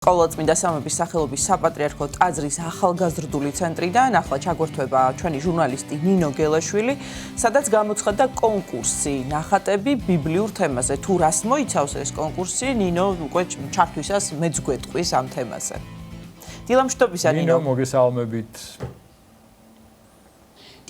ყოვლადწმინდა სამების სახელობის საპატრიარქო ტაძრის ახალგაზრდული ცენტრიდან ახლა ჩაგვერთვება ჩვენი ჟურნალისტი ნინო გელაშვილი, სადაც გამოცხადდა კონკურსი ნახატები ბიბლიურ თემაზე. თუ რას მოიცავს ეს კონკურსი, ნინო უკვე ჩართვისას მეც გვეტყვის ამ თემაზე. დილამშვიდობისა ნინო. მოგესალმებით.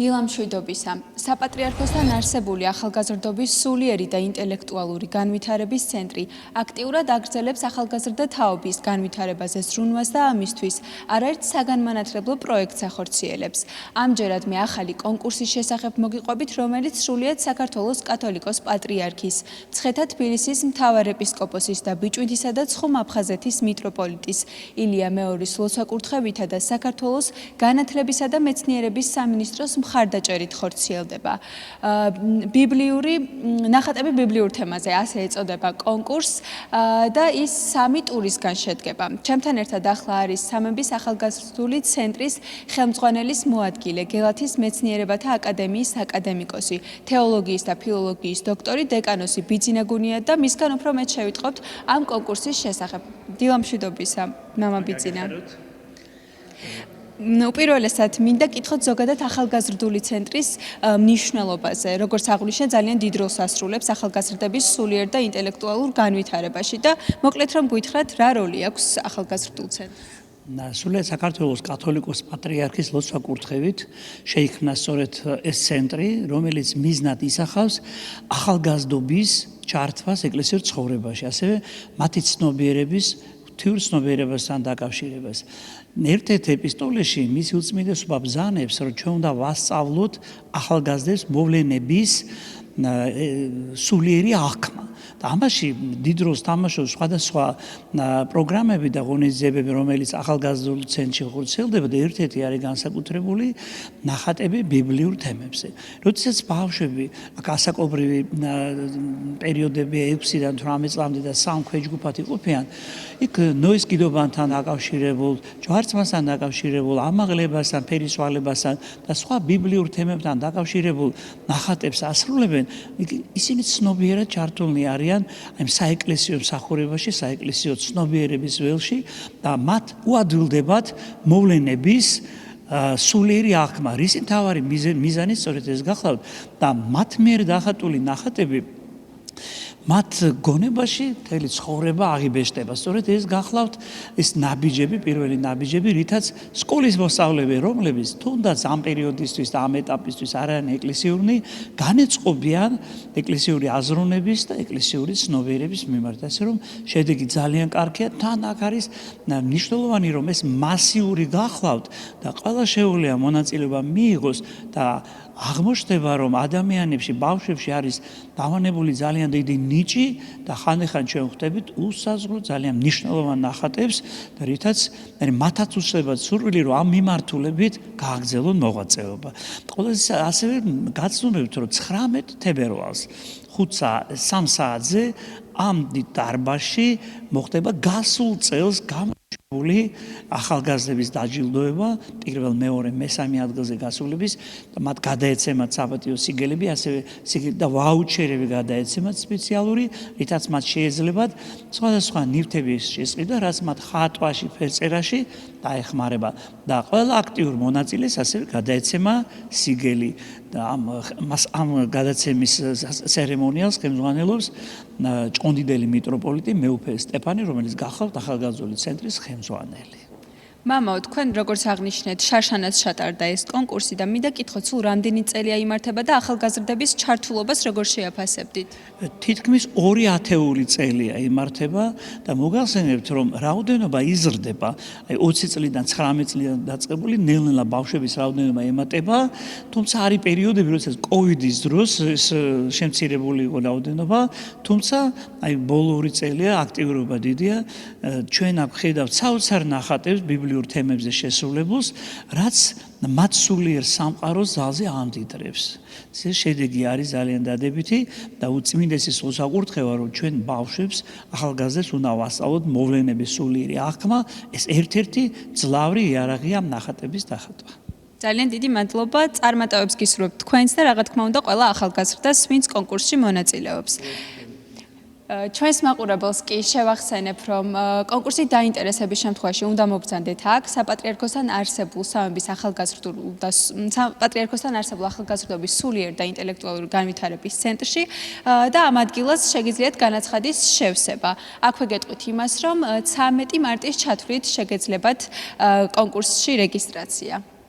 დილამშვიდობისა. საპატრიარქოსთან არსებული ახალგაზრდობის სულიერი და ინტელექტუალური განვითარების ცენტრი აქტიურად აგრძელებს ახალგაზრდა თაობის განვითარებაზე ზრუნვას და ამისთვის არაერთ საგანმანათლებლო პროექტს ახორციელებს. ამჯერად მე ახალი კონკურსის შესახებ მოგიყვებით, რომელიც სრულიად საქართველოს კათოლიკოს პატრიარქის, მცხეთა თბილისის მთავარეპისკოპოსის და ბიჭვინთისა და ცხომ-აფხაზეთის მიტროპოლიტის ილია მეორის ლოცვა-კურთხევითა და საქართველოს განათლებისა და მეცნიერების სამინისტროს მხარდაჭერით ხორციელდება. ნახატები ბიბლიურ თემაზე, ასე ეწოდება კონკურსს და ის 3 ტურისგან შედგება. ჩემთან ერთად ახლა არის სამების ახალგაზრდული ცენტრის ხელმძღვანელის მოადგილე, გელათის მეცნიერებათა აკადემიის აკადემიკოსი, თეოლოგიის და ფილოლოგიის დოქტორი დეკანოსი ბიძინა გუნია და მისგან უფრო მეც შევიტყობთ ამ კონკურსის შესახებ. დილამშვიდობისა, მამა ბიძინა. უპირველესად მინდა კითხოთ ზოგადად ახალგაზრდული ცენტრის მნიშვნელობაზე, როგორც აღნიშნე, ძალიან დიდ როლს ასრულებს ახალგაზრდების სულიერ და ინტელექტუალურ განვითარებაში და მოკლედ რომ გითხრათ, რა როლი აქვს ახალგაზრდულ ცენტრს? სულიერ საქართველოს კათოლიკოს პატრიარქის ლოცვა-კურთხევით შეიქმნა სწორედ ეს ცენტრი, რომელიც მიზნად ისახავს ახალგაზრდობის ჩართვას ეკლესიურ ცხოვრებაში, ასევე მათი ცნობიერების ღვთიურ ცნობიერებასთან დაკავშირებას. ერთ-ერთ ეპისტოლეში მისი უწმინდესობა ბრძანებს, რომ ჩვენ უნდა ვასწავლოთ ახალგაზრდებს მოვლენების სულიერი აღქმა. და ამაში დიდ როლს თამაშობს სხვადასხვა პროგრამები და ღონისძიებები, რომელიც ახალგაზრდულ ცენტრში ხორციელდება და ერთ-ერთი არის განსაკუთრებული ნახატები ბიბლიურ თემებზე. როდესაც ბავშვები ასაკობრივი პერიოდები 6-დან 18 წლამდე და სამქვეჯგუფად იყოფიან, იქ ნოის კიდობანთან დაკავშირებულ, ჯვარცმასთან დაკავშირებულ, ამაღლებასთან, ფერისვალებასთან და სხვა ბიბლიურ თემებთან დაკავშირებულ ნახატებს ასრულებენ, ისინი ცნობიერად ჩართულნი არიან აი საეკლესიო მსახურებაში, საეკლესიო ცნობიერების ველში და მათ უადვილდებათ მოვლენების სულიერი აღქმა. რისი მთავარი მიზანი სწორედ ეს გახლავთ და მათ მიერ დახატული ნახატები მათ გონებაში მთელი ცხოვრება აღიბეჭდება. სწორედ ეს გახლავთ ეს ნაბიჯები, პირველი ნაბიჯები, რითაც სკოლის მოსწავლეები, რომლებიც თუნდაც ამ პერიოდისთვის და ამ ეტაპისთვის არ არიან ეკლესიურნი, განეწყობიან ეკლესიური აზროვნების და ეკლესიური ცნობიერების მიმართ. ასე რომ შედეგი ძალიან კარგია. თან აქ არის მნიშვნელოვანი, რომ ეს მასიური გახლავთ და ყველა შეუძლია მონაწილეობა მიიღოს და აღმოჩნდება, რომ ადამიანებში, ბავშვებში არის დავანებული ძალიან დიდი ნიჭი და ხანდახან ჩვენ ხვდებით უსაზღვრო ძალიან მნიშვნელოვან ნახატებს და რითაც მათაც უსწრებათ სურვილი, რომ ამ მიმართულებით გააგრძელონ მოღვაწეობა. ყველაზე ასევე გაცნობებთ, რომ 19 თებერვალს 3 საათზე ამ დარბაზში მოხდება გასულ წელს ახალგაზრდების დაჯილდოება, პირველ, მეორე, მესამე ადგილზე გასულების და მათ გადაეცემათ საპატიო სიგელები, ასევე და ვაუჩერები გადაეცემათ სპეციალური, რითაც მათ შეეძლებათ სხვადასხვა ნივთების შესყიდვა, რაც მათ ხატვაში, ფერწერაში დაეხმარება და ყველა აქტიურ მონაწილეს ასევე გადაეცემა სიგელი და ამ გადაცემის ცერემონიალს ხელმძღვანელობს ჭყონდიდელი მიტროპოლიტი მეუფე სტეფანი, რომელიც გახლავთ ახალგაზრდული ცენტრის ხელმძღვანელი. მამაო, თქვენ როგორც აღნიშნეთ, შარშანაც ჩატარდა ეს კონკურსი და მინდა კითხოთ, სულ რამდენი წელია იმართება და ახალგაზრდების ჩართულობას როგორ შეაფასებდით? თითქმის 2 ათეული წელია იმართება და მოგახსენებთ, რომ რაოდენობა იზრდება, აი 20 წლიდან 19 წლიდან დაწყებული ნელ-ნელა ბავშვების რაოდენობა ემატება, თუმცა არის პერიოდები, როდესაც კოვიდის დროს ეს შემცირებული იყო რაოდენობა, თუმცა აი ბოლო 2 წელია აქტიურობა დიდია, ჩვენ აქ ხედავთ საოცარ ნახატებს ბიბლიურ თემებზე შესრულებულს, რაც მათ სულიერ სამყაროს ძალზე ამდიდრებს. ეს შედეგი არის ძალიან დადებითი და უწმინდესის ლოცვა-კურთხევა, რომ ჩვენ ბავშვებს, ახალგაზრდებს უნდა ვასწავლოთ მოვლენების სულიერი აღქმა, ეს ერთ-ერთი ძლავრი იარაღია ნახატების დახატვა. ძალიან დიდი მადლობა, წარმატებებს გისურვებთ თქვენს და რა თქმა უნდა ყველა ახალგაზრდას, ვინც კონკურსში მონაწილეობს. ჩვენს მაყურებელს კი შევახსენებ, რომ კონკურსით დაინტერესების შემთხვევაში უნდა მობრძანდეთ აქ საპატრიარქოსთან არსებულ სამების ახალგაზრდობის სულიერ და ინტელექტუალური განვითარების ცენტრში და ამ ადგილას შეგიძლიათ განაცხადის შევსება. აქვე გეტყვით იმას, რომ 13 მარტის ჩათვლით შეგეძლებათ კონკურსში რეგისტრაცია.